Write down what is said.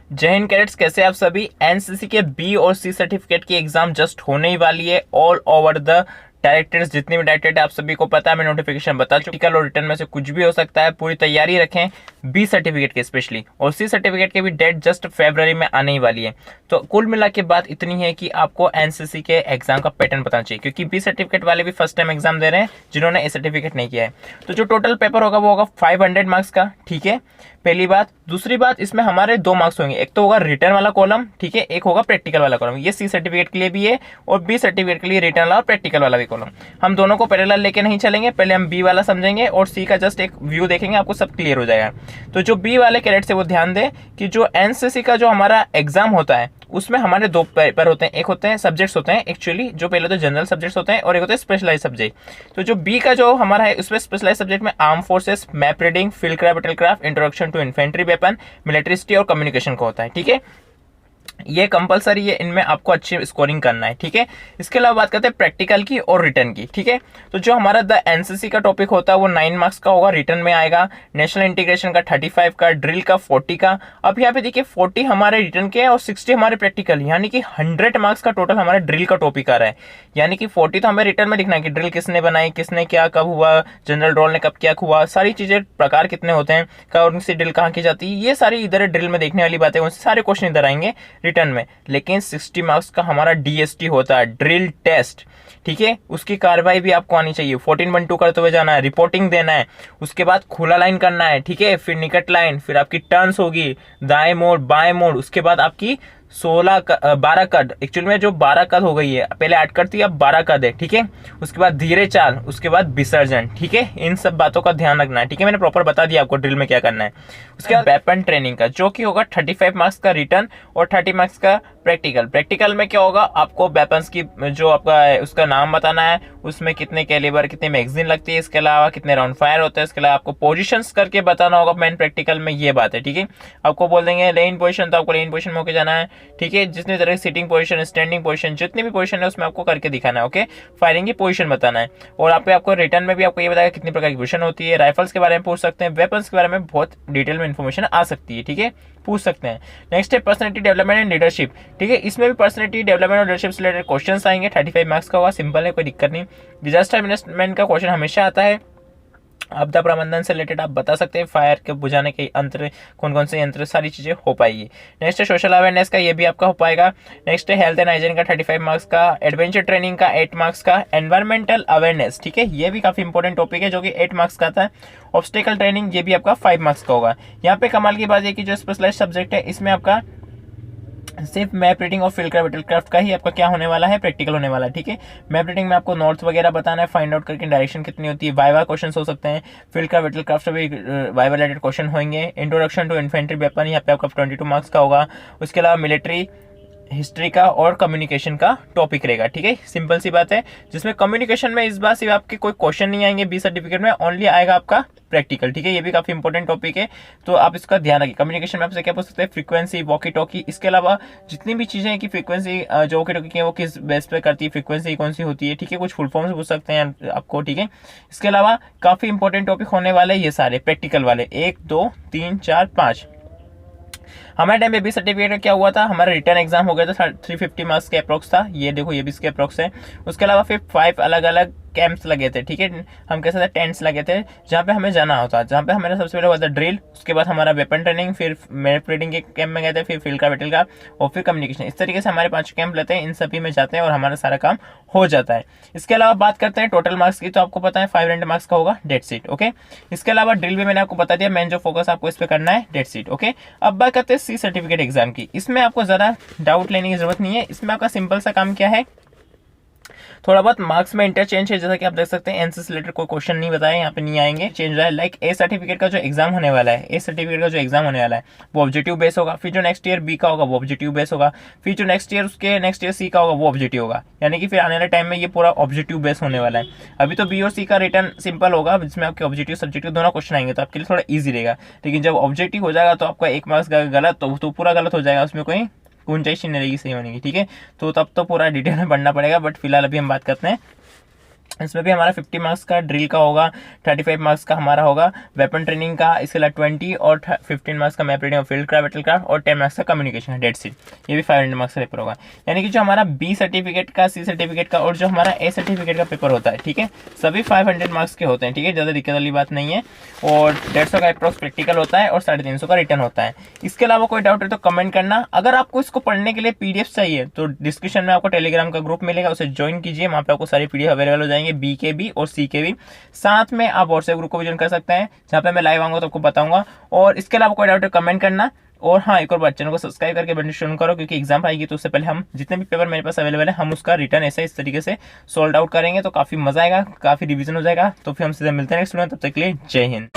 जय हिंद कैडेट्स, कैसे आप सभी। एनसीसी के बी और सी सर्टिफिकेट की एग्जाम जस्ट होने ही वाली है ऑल ओवर द डायरेक्टर्स। जितने भी डायरेक्टर है आप सभी को पता है, मैं नोटिफिकेशन बता चुका और रिटर्न में से कुछ भी हो सकता है। पूरी तैयारी रखें बी सर्टिफिकेट के स्पेशली, और सी सर्टिफिकेट की भी डेट जस्ट फरवरी में आने ही वाली है। तो कुल मिला के बात इतनी है कि आपको एनसीसी के एग्जाम का पैटर्न बताना चाहिए, क्योंकि बी सर्टिफिकेट वाले भी फर्स्ट टाइम एग्जाम दे रहे हैं जिन्होंने ए सर्टिफिकेट नहीं किया है। तो जो टोटल पेपर होगा वो होगा 500 मार्क्स का, ठीक है, पहली बात। दूसरी बात, इसमें हमारे 2 मार्क्स होंगे, एक तो होगा रिटर्न वाला कॉलम, ठीक है, एक होगा प्रैक्टिकल वाला कॉलम। ये सी सर्टिफिकेट के लिए भी है और बी सर्टिफिकेट के लिए रिटर्न वाला और प्रैक्टिकल वाला भी कॉलम। हम दोनों को पैरेलल लेके नहीं चलेंगे, पहले हम बी वाला समझेंगे और सी का जस्ट एक व्यू देखेंगे, आपको सब क्लियर हो जाएगा। तो जो बी वाले कैडेट्स है वो ध्यान दें कि जो एनसीसी का जो हमारा एग्जाम होता है उसमें हमारे 2 पेपर होते हैं। एक होते हैं सब्जेक्ट्स होते हैं एक्चुअली, जो पहले तो जनरल सब्जेक्ट्स होते हैं और एक होते हैं स्पेशलाइज सब्जेक्ट। तो जो बी का जो हमारा है उसमें स्पेशलाइज सब्जेक्ट में arm forces, map reading, field craft, battlecraft, introduction to infantry weapon, मिलिट्रिसिटी और कम्युनिकेशन का होता है, ठीक है। ये कंपलसरी है, इनमें आपको अच्छी स्कोरिंग करना है, ठीक है। इसके अलावा बात करते हैं प्रैक्टिकल की और रिटर्न की, ठीक है। तो जो हमारा द एनसीसी का टॉपिक होता है वो 9 मार्क्स का होगा, रिटर्न में आएगा। नेशनल इंटीग्रेशन का 35 का, ड्रिल का 40 का। अब यहाँ पे देखिए 40 हमारे रिटर्न के और 60 हमारे प्रैक्टिकल, यानी कि 100 मार्क्स का टोटल हमारे ड्रिल का टॉपिक आ रहा है। यानी कि 40 तो हमें रिटर्न में लिखना है कि ड्रिल किसने बनाई, किसने क्या, कब हुआ, जनरल रोल ने कब क्या हुआ, सारी चीजें, प्रकार कितने होते हैं, कौन सी ड्रिल कहाँ की जाती है, ये सारी इधर ड्रिल में देखने वाली बातें, उनसे सारे क्वेश्चन इधर आएंगे रिटर्न में। लेकिन 60 मार्क्स का हमारा डीएसटी होता है, ड्रिल टेस्ट, ठीक है। उसकी कार्रवाई भी आपको आनी चाहिए, 14-1-2 करते हुए जाना है, रिपोर्टिंग देना है, उसके बाद खुला लाइन करना है, ठीक है, फिर निकट लाइन, फिर आपकी टर्न्स होगी, दाएं मोड़, बाएं मोड़, उसके बाद आपकी 12 कद, एक्चुअली में जो 12 कद हो गई है, पहले 8 कद थी अब 12 कद है, ठीक है। उसके बाद धीरे चाल, उसके बाद विसर्जन, ठीक है। इन सब बातों का ध्यान रखना है, ठीक है। मैंने प्रॉपर बता दिया आपको ड्रिल में क्या करना है। उसके बाद वेपन ट्रेनिंग का जो कि होगा 35 मार्क्स का रिटर्न और 30 मार्क्स का प्रैक्टिकल। प्रैक्टिकल में क्या होगा, आपको वेपन्स की जो आपका है उसका नाम बताना है, उसमें कितने कैलिबर, कितने मैगजीन लगती है, इसके अलावा कितने राउंड फायर होते हैं, इसके अलावा आपको पोजीशंस करके बताना होगा। मेन प्रैक्टिकल में ये बात है, ठीक है। आपको बोल देंगे लेन पोजीशन, तो आपको लेन पोजीशन में होकर जाना है, ठीक है। जितने तरह सिटिंग पोजीशन, स्टैंडिंग पोजीशन, जितनी भी पोजीशन है उसमें आपको करके दिखाना है, ओके। फायरिंग की पोजीशन बताना है। और आपको रिटर्न में भी आपको ये बताया कितनी प्रकार की पोजीशन होती है। राइफल्स के बारे में पूछ सकते हैं, वेपन्स के बारे में बहुत डिटेल में इन्फॉर्मेशन आ सकती है, ठीक है, पूछ सकते हैं। नेक्स्ट है पर्सनैलिटी डेवलपमेंट एंड लीडरशिप, ठीक है। इसमें भी पर्सनैलिटी डेवलपमेंट और लीडरशिप से रिलेटेड क्वेश्चंस आएंगे। 35 मार्क्स का होगा, सिंपल है, कोई दिक्कत नहीं। डिजास्टर मैनेजमेंट का क्वेश्चन हमेशा आता है। आपदा प्रबंधन से रिलेटेड आप बता सकते हैं, फायर के बुझाने के यंत्र, कौन कौन से यंत्र, सारी चीजें हो पाएगी। नेक्स्ट है सोशल अवेयरनेस का, ये भी आपका हो पाएगा। नेक्स्ट है हेल्थ एंड हाइजीन का 35 मार्क्स का, एडवेंचर ट्रेनिंग का 8 मार्क्स का, एनवायरमेंटल अवेयरनेस, ठीक है, ये भी काफी इंपॉर्टेंट टॉपिक है जो कि 8 मार्क्स का आता है। ऑब्स्टेकल ट्रेनिंग ये भी आपका 5 मार्क्स का होगा। यहाँ पे कमाल की बात है कि जो स्पेशलाइज सब्जेक्ट है इसमें आपका सिर्फ मैप रीडिंग और फील्ड क्राफ्ट बैटलक्राफ्ट का ही आपका क्या होने वाला है, प्रैक्टिकल होने वाला है, ठीक है। मैप रीडिंग में आपको नॉर्थ वगैरह बताना है, फाइंड आउट करके डायरेक्शन कितनी होती है, वाइवा क्वेश्चन हो सकते हैं। फील्ड क्राफ्ट बैटलक्राफ्ट से भी वाइवा रिलेटेड क्वेश्चन होंगे। इंट्रोडक्शन टू इन्फेंट्री वेपन यहाँ पे आपका 22 मार्क्स का होगा। उसके अलावा मिलिट्री हिस्ट्री का और कम्युनिकेशन का टॉपिक रहेगा, ठीक है। सिंपल सी बात है, जिसमें कम्युनिकेशन में इस बार सिर्फ आपके कोई क्वेश्चन नहीं आएंगे बी सर्टिफिकेट में, ओनली आएगा आपका प्रैक्टिकल, ठीक है। ये भी काफी इंपॉर्टेंट टॉपिक है, तो आप इसका ध्यान रखिए। कम्युनिकेशन में आपसे क्या पूछ सकते हैं, फ्रीक्वेंसी, वॉकी टॉकी, इसके अलावा जितनी भी चीजें हैं कि फ्रीक्वेंसी जो वॉकी टॉकी की है वो किस बेस पे करती है, फ्रीक्वेंसी कौन सी होती है, ठीक है, कुछ फुल फॉर्म से पूछ सकते हैं आपको, ठीक है। इसके अलावा काफी इंपॉर्टेंट टॉपिक होने वाले ये सारे प्रैक्टिकल वाले, 1 2 3 4 5। हमारे टाइम पे बी सर्टिफिकेट का क्या हुआ था, हमारा रिटर्न एग्जाम हो गया था, 350 मार्क्स के अप्रोक्स था। ये देखो ये भी इसके अप्रोक्स है। उसके अलावा फिर 5 अलग अलग कैंप्स लगे थे, ठीक है, हम कैसे थे, टेंट्स लगे थे जहाँ पे हमें जाना होता, जहाँ पे हमारा सबसे पहले हुआ था ड्रिल, उसके बाद हमारा वेपन ट्रेनिंग, फिर मैप रीडिंग के कैंप में गए थे, फिर फील्ड का बैटल का, और फिर कम्युनिकेशन। इस तरीके से हमारे 5 कैंप लेते हैं, इन सभी में जाते हैं और हमारा सारा काम हो जाता है। इसके अलावा बात करते हैं टोटल मार्क्स की, तो आपको पता है 500 मार्क्स का होगा डेट सीट, ओके। इसके अलावा ड्रिल भी मैंने आपको बता दिया, मेन जो फोकस आपको इस पर करना है डेट सीट, ओके। अब बात करते हैं सी सर्टिफिकेट एग्जाम की। इसमें आपको ज्यादा डाउट लेने की जरूरत नहीं है, इसमें आपका सिंपल सा काम क्या है, थोड़ा बहुत मार्क्स में इंटरचेंज है, जैसा कि आप देख सकते हैं एनसीसी रिलेटेड कोई क्वेश्चन नहीं बताया यहाँ पे, नहीं आएंगे, चेंज रहा है। लाइक ए सर्टिफिकेट का जो एग्जाम होने वाला है, ए सर्टिफिकेट का जो एग्जाम होने वाला है वो ऑब्जेक्टिव बेस होगा। फिर जो नेक्स्ट ईयर बी का होगा वो ऑब्जेक्टिव बेस होगा। फिर जो नेक्स्ट ईयर उसके नेक्स्ट ईयर सी का होगा वो ऑब्जेक्टिव होगा। यानी कि फिर आने वाले टाइम में ये पूरा ऑब्जेक्टिव बेस होने वाला है। अभी तो बी और सी का रिटर्न सिंपल होगा, जिसमें आपके ऑब्जेक्टिव सब्जेक्टिव दोनों क्वेश्चन आएंगे, तो आपके लिए थोड़ा ईजी रहेगा। लेकिन जब ऑब्जेक्टिव हो जाएगा तो आपका 1 मार्क्स का गलत तो पूरा गलत हो जाएगा, उसमें कोई गुंजाइश नहीं रहेगी सही होने की, ठीक है। तो तब तो पूरा डिटेल में पढ़ना पड़ेगा, बट फिलहाल अभी हम बात करते हैं इसमें भी हमारा 50 मार्क्स का ड्रिल का होगा, 35 मार्क्स का हमारा होगा वेपन ट्रेनिंग का, इसके अलावा 20 और 15 मार्क्स का मैप रीडिंग और फील्ड क्राफ्ट बैटल क्राफ्ट और 10 मार्क्स का कम्युनिकेशन है, डेट सीट। ये भी 500 मार्क्स का पेपर होगा। यानी कि जो हमारा बी सर्टिफिकेट का, सी सर्टिफिकेट का और जो हमारा ए सर्टिफिकेट का पेपर होता है, ठीक है, सभी 500 मार्क्स के होते हैं, ठीक है, ज़्यादा दिक्कत वाली बात नहीं है। और 150 का अप्रॉक्स प्रैक्टिकल होता है और 350 का रिटर्न होता है। इसके अलावा कोई डाउट है तो कमेंट करना। अगर आपको इसको पढ़ने के लिए पीडीएफ चाहिए तो डिस्क्रिप्शन में आपको टेलीग्राम का ग्रुप मिलेगा, उसे ज्वाइन कीजिए, वहाँ पे आपको सारी पीडीएफ अवेलेबल हो जाएंगे, बी के भी और सी के भी। साथ में आप व्हाट्सएप ग्रुप को भी ज्वाइन कर सकते हैं, जहाँ पे मैं लाइव आऊंगा तो आपको बताऊंगा। और इसके अलावा कोई डाउट है कमेंट करना। और हाँ, एक और बात, चैनल को सब्सक्राइब करके बेल शुरू करो, क्योंकि एग्जाम आएगी तो उससे पहले हम जितने भी पेपर मेरे पास अवेलेबल है हम उसका रिटर्न ऐसे इस तरीके से सोल्ड आउट करेंगे, तो काफी मजा आएगा, काफी रिवीजन हो जाएगा। तो फिर हम सीधे मिलते हैं नेक्स्ट वीडियो में, तब तक के लिए जय हिंद।